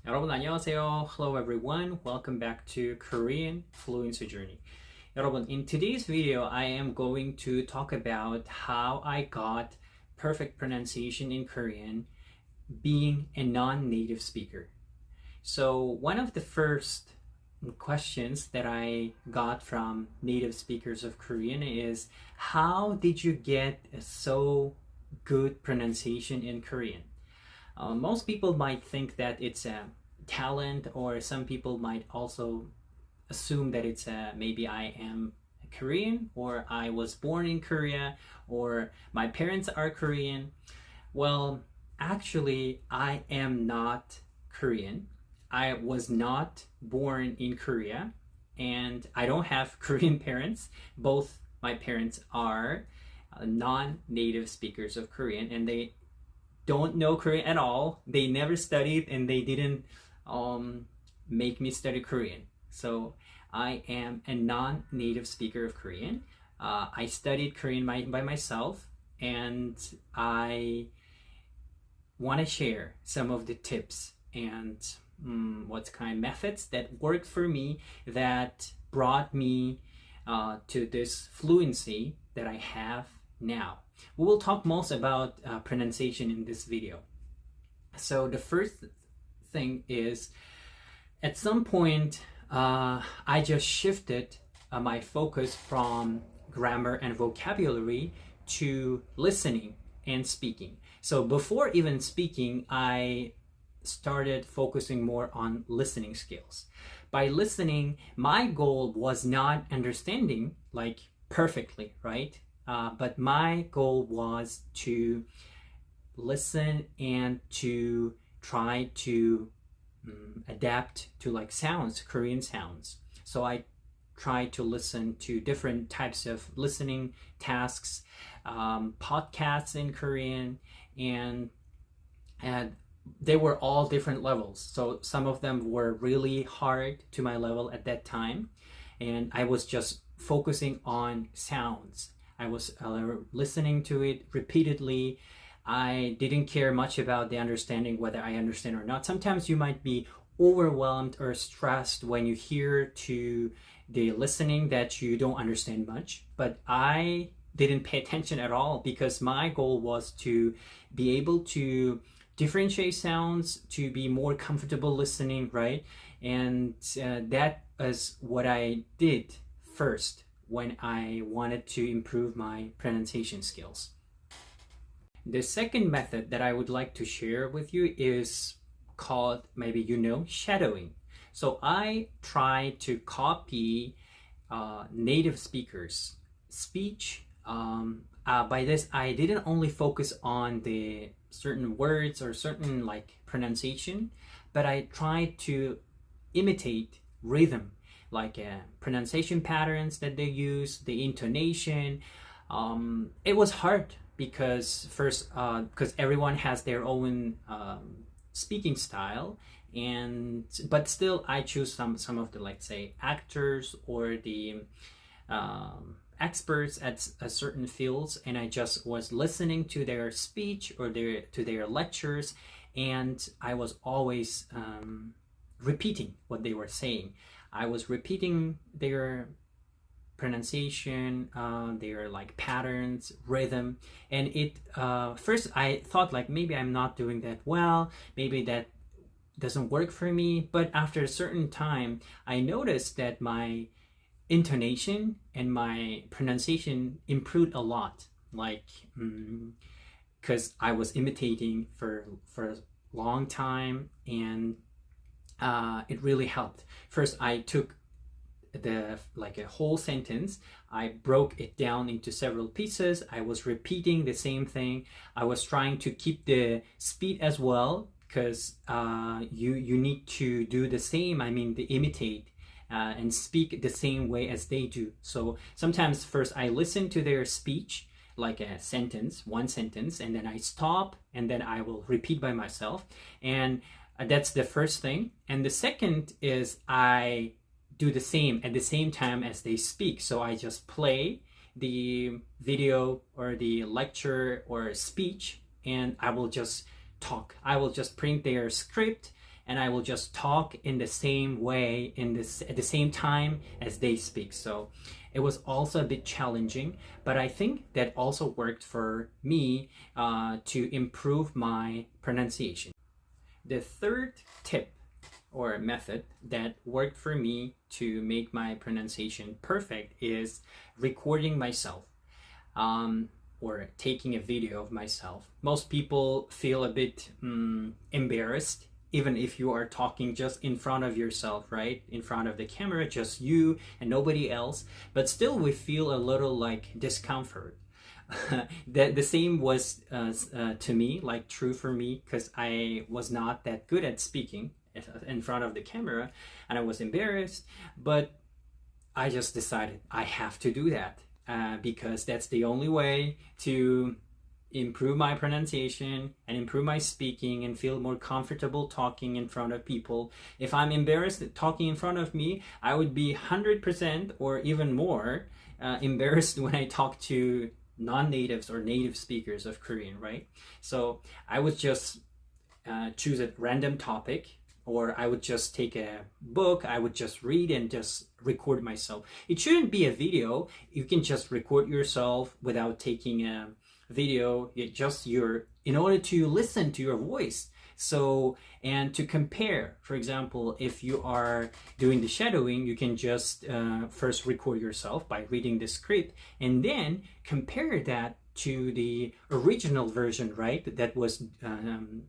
여러분 안녕하세요. Hello everyone. Welcome back to Korean Fluency Journey. 여러분, in today's video, I am going to talk about how I got perfect pronunciation in Korean being a non-native speaker. So one of the first questions that I got from native speakers of Korean is, how did you get a so good pronunciation in Korean? Most people might think that it's a talent, or some people might also assume that it's maybe I am Korean, or I was born in Korea, or my parents are Korean. Well, actually, I am not Korean. I was not born in Korea, and I don't have Korean parents. Both my parents are non-native speakers of Korean, and they don't know Korean at all. They never studied, and they didn't make me study Korean. So I am a non-native speaker of Korean. I studied Korean by myself, and I want to share some of the tips and what kind of methods that worked for me, that brought me to this fluency that I have now. We will talk most about pronunciation in this video. So the first thing is, at some point, I just shifted my focus from grammar and vocabulary to listening and speaking. So before even speaking, I started focusing more on listening skills. By listening, my goal was not understanding like perfectly, right? But my goal was to listen and to try to adapt to like sounds, Korean sounds. So I tried to listen to different types of listening tasks, podcasts in Korean, and they were all different levels. So some of them were really hard to my level at that time, and I was just focusing on sounds. I was listening to it repeatedly. I didn't care much about the understanding, whether I understand or not. Sometimes you might be overwhelmed or stressed when you hear to the listening that you don't understand much. But I didn't pay attention at all, because my goal was to be able to differentiate sounds, to be more comfortable listening, right? And that is what I did first when I wanted to improve my pronunciation skills. The second method that I would like to share with you is called, maybe you know, shadowing. So I try to copy native speakers' speech. By this, I didn't only focus on the certain words or certain like pronunciation, but I tried to imitate rhythm, like pronunciation patterns that they use, the intonation. It was hard because because everyone has their own speaking style, but still I choose some of the, like, say, actors or the experts at certain fields, and I just was listening to their speech or to their lectures, and I was always repeating what they were saying. I was repeating their pronunciation, their like patterns, rhythm, and it first I thought like maybe I'm not doing that well, maybe that doesn't work for me. But after a certain time, I noticed that my intonation and my pronunciation improved a lot, like because I was imitating for a long time, and it really helped. First, I took a whole sentence, I broke it down into several pieces. I was repeating the same thing. I was trying to keep the speed as well, because you need to do the same, to imitate and speak the same way as they do. So sometimes first I listen to their speech, like a sentence, one sentence, and then I stop, and then I will repeat by myself. And that's the first thing. And the second is I do the same at the same time as they speak. So I just play the video or the lecture or speech, and I will just talk. I will just print their script, and I will just talk in the same way at the same time as they speak. So it was also a bit challenging, but I think that also worked for me to improve my pronunciation. The third tip or method that worked for me to make my pronunciation perfect is recording myself, or taking a video of myself. Most people feel a bit embarrassed, even if you are talking just in front of yourself, right? In front of the camera, just you and nobody else. But still, we feel a little like discomfort. The same was to me, like true for me, because I was not that good at speaking in front of the camera, and I was embarrassed. But I just decided I have to do that because that's the only way to improve my pronunciation and improve my speaking and feel more comfortable talking in front of people. If I'm embarrassed talking in front of me, I would be 100% or even more embarrassed when I talk to non-natives or native speakers of Korean, right? So I would just choose a random topic, or I would just take a book, I would just read and just record myself. It shouldn't be a video. You can just record yourself without taking a video. In order to listen to your voice. So, and to compare, for example, if you are doing the shadowing, you can just first record yourself by reading the script and then compare that to the original version, right? That was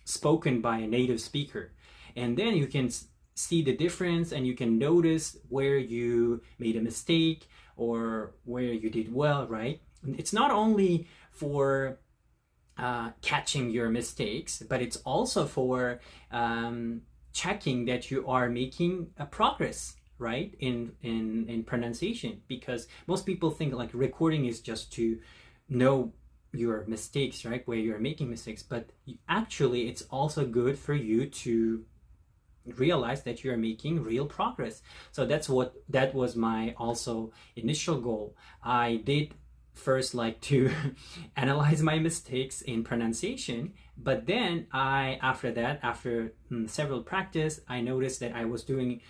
spoken by a native speaker. And then you can see the difference and you can notice where you made a mistake or where you did well, right? It's not only for catching your mistakes, but it's also for checking that you are making a progress, right, in pronunciation. Because most people think like recording is just to know your mistakes, right, where you're making mistakes, but actually it's also good for you to realize that you're making real progress. So that was my also initial goal. I did first like to analyze my mistakes in pronunciation, but then after several practice, I noticed that I was doing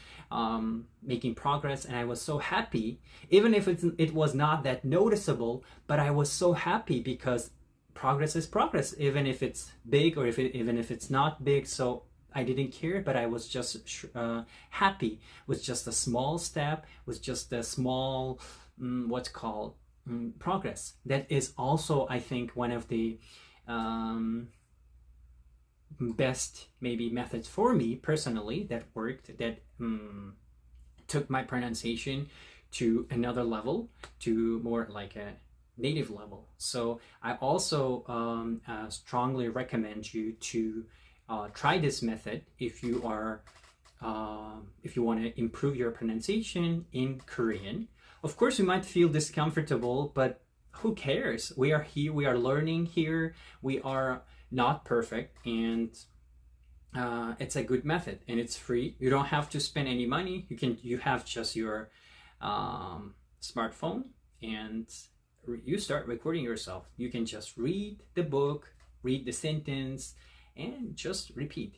making progress, and I was so happy, even if it was not that noticeable, but I was so happy because progress is progress, even if it's big or even if it's not big. So I didn't care, but I was just happy with just a small step, with just a small what's called progress. That is also, I think, one of the best maybe methods for me personally that worked, that took my pronunciation to another level, to more like a native level. So I also strongly recommend you to try this method if you want to improve your pronunciation in Korean. Of course, you might feel discomfortable, but who cares? We are here, we are learning here, we are not perfect, and it's a good method and it's free. You don't have to spend any money. You have just your smartphone and you start recording yourself. You can just read the book, read the sentence, and just repeat.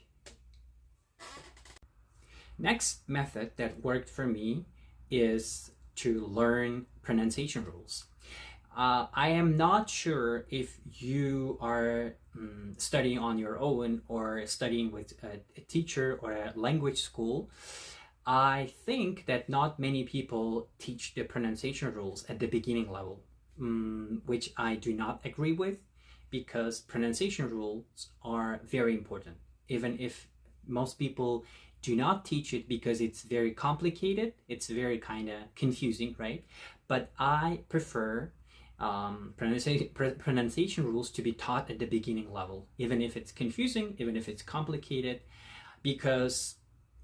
Next method that worked for me is to learn pronunciation rules. I am not sure if you are studying on your own or studying with a teacher or a language school. I think that not many people teach the pronunciation rules at the beginning level, which I do not agree with, because pronunciation rules are very important, even if most people do not teach it because it's very complicated, it's very kind of confusing, right? But I prefer pronunciation rules to be taught at the beginning level, even if it's confusing, even if it's complicated, because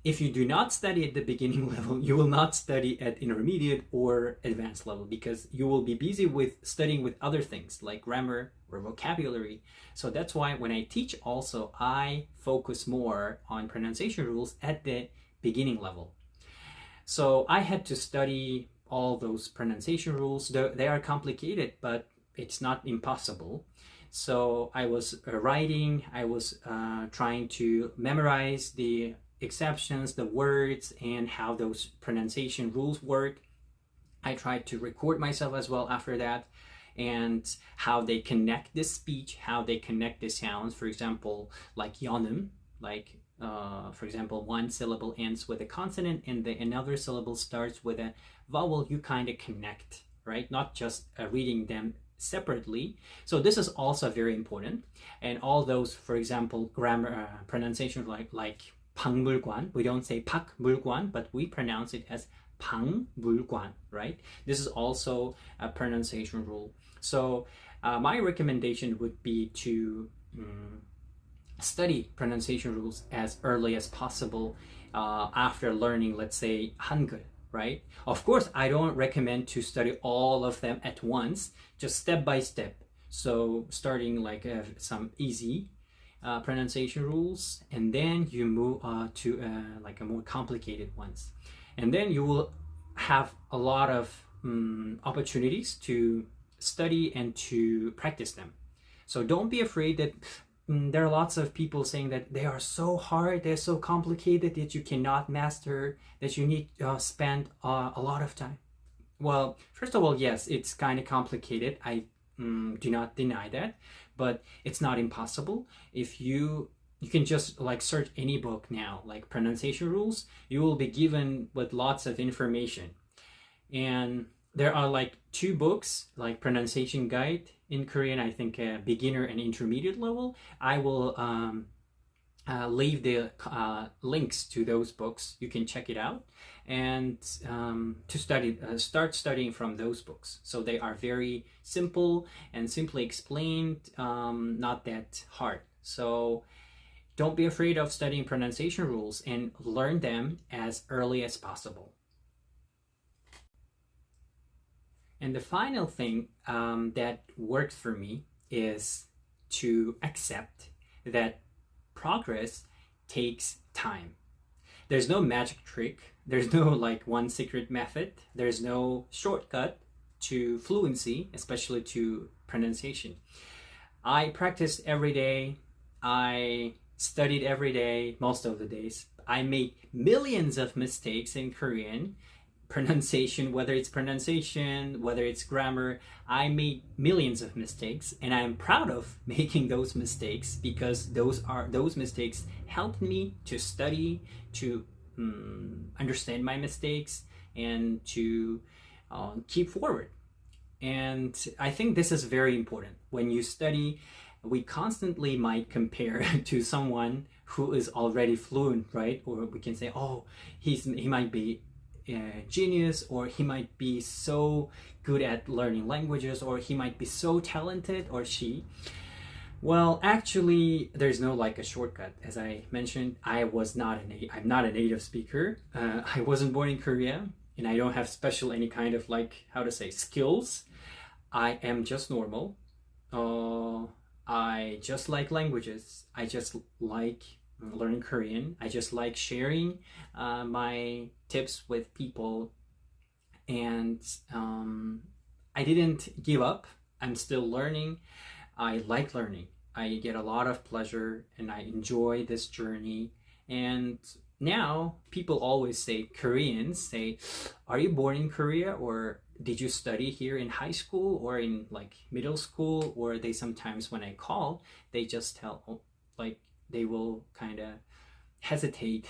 if you do not study at the beginning level, you will not study at intermediate or advanced level, because you will be busy with studying with other things like grammar or vocabulary. So that's why when I teach also, I focus more on pronunciation rules at the beginning level. So I had to study all those pronunciation rules. They are complicated, but it's not impossible. So I was writing, I was trying to memorize the exceptions, the words, and how those pronunciation rules work. I tried to record myself as well after that, and how they connect the speech, how they connect the sounds. For example, like yonim, like for example, one syllable ends with a consonant and another syllable starts with a vowel. You kind of connect, right? Not just reading them separately. So this is also very important. And all those, for example, grammar pronunciation like 박물관, we don't say 박물관, but we pronounce it as 박물관, right? This is also a pronunciation rule. So my recommendation would be to study pronunciation rules as early as possible after learning, let's say, Hangul, right? Of course, I don't recommend to study all of them at once, just step by step. So starting like some easy pronunciation rules, and then you move to like a more complicated ones. And then you will have a lot of opportunities to study and to practice them. So don't be afraid that there are lots of people saying that they are so hard, they're so complicated that you cannot master, that you need to spend a lot of time. Well, first of all, yes, it's kind of complicated. I do not deny that, but it's not impossible. If you can just like search any book now, like pronunciation rules, you will be given with lots of information. And there are like 2 books, like pronunciation guide in Korean, I think beginner and intermediate level. I will leave the links to those books. You can check it out and to start studying from those books. So they are very simple and simply explained, not that hard. So don't be afraid of studying pronunciation rules and learn them as early as possible. And the final thing that worked for me is to accept that progress takes time. There's no magic trick. There's no like one secret method. There's no shortcut to fluency, especially to pronunciation. I practiced every day. I studied every day, most of the days. I made millions of mistakes in Korean pronunciation, whether it's grammar. I made millions of mistakes, and I'm proud of making those mistakes because those mistakes helped me to study, to understand my mistakes, and to keep forward. And I think this is very important. When you study, we constantly might compare to someone who is already fluent, right? Or we can say, oh, he might be genius, or he might be so good at learning languages, or he might be so talented, or she. Well, actually, there's no like a shortcut. As I mentioned, I'm not a native speaker. I wasn't born in Korea, and I don't have special any kind of like, how to say, skills. I am just normal. I just like languages. I just like learning Korean. I just like sharing my tips with people, and I didn't give up. I'm still learning. I like learning. I get a lot of pleasure and I enjoy this journey. And now people always say, Koreans say, are you born in Korea, or did you study here in high school or in like middle school? Or they sometimes, when I call, they just tell, like, they will kind of hesitate.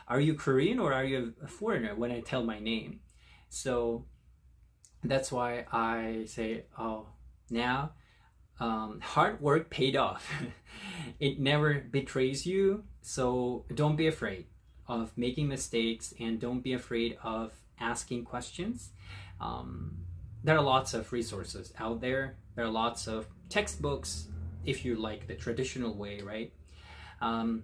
Are you Korean or are you a foreigner when I tell my name? So that's why I say, oh, now hard work paid off. It never betrays you. So don't be afraid of making mistakes, and don't be afraid of asking questions. There are lots of resources out there. There are lots of textbooks if you like the traditional way, right?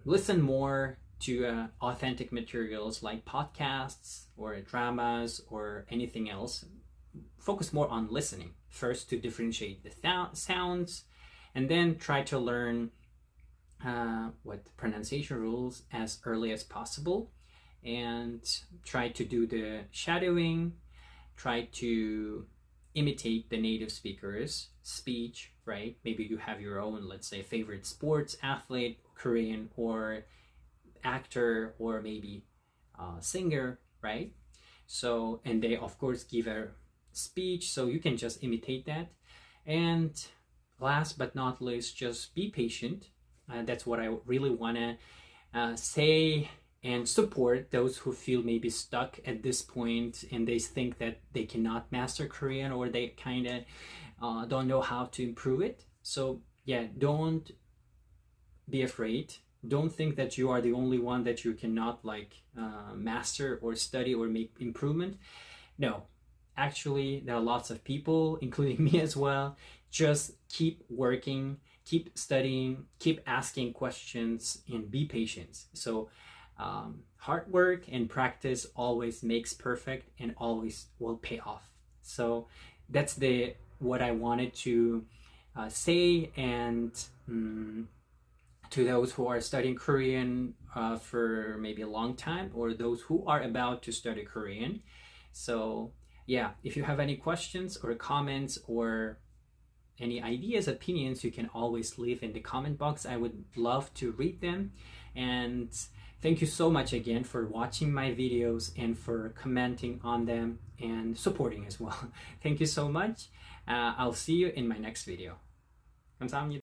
Listen more to authentic materials like podcasts or dramas or anything else. Focus more on listening first to differentiate the sounds, and then try to learn what pronunciation rules as early as possible, and try to do the shadowing, try to imitate the native speakers' speech, right? Maybe you have your own, let's say, favorite sports athlete, Korean, or actor or maybe singer, right? So, and they of course give a speech, so you can just imitate that. And last but not least, just be patient. That's what I really want to say and support those who feel maybe stuck at this point and they think that they cannot master Korean, or they kind of don't know how to improve it. So yeah, don't be afraid. Don't think that you are the only one that you cannot master or study or make improvement. No, actually there are lots of people, including me as well. Just keep working, keep studying, keep asking questions, and be patient. So hard work and practice always makes perfect and always will pay off. So that's what I wanted to say. And to those who are studying Korean for maybe a long time, or those who are about to study Korean. So yeah, if you have any questions or comments or any ideas, opinions, you can always leave in the comment box. I would love to read them. And thank you so much again for watching my videos and for commenting on them and supporting as well. Thank you so much. I'll see you in my next video. 감사합니다.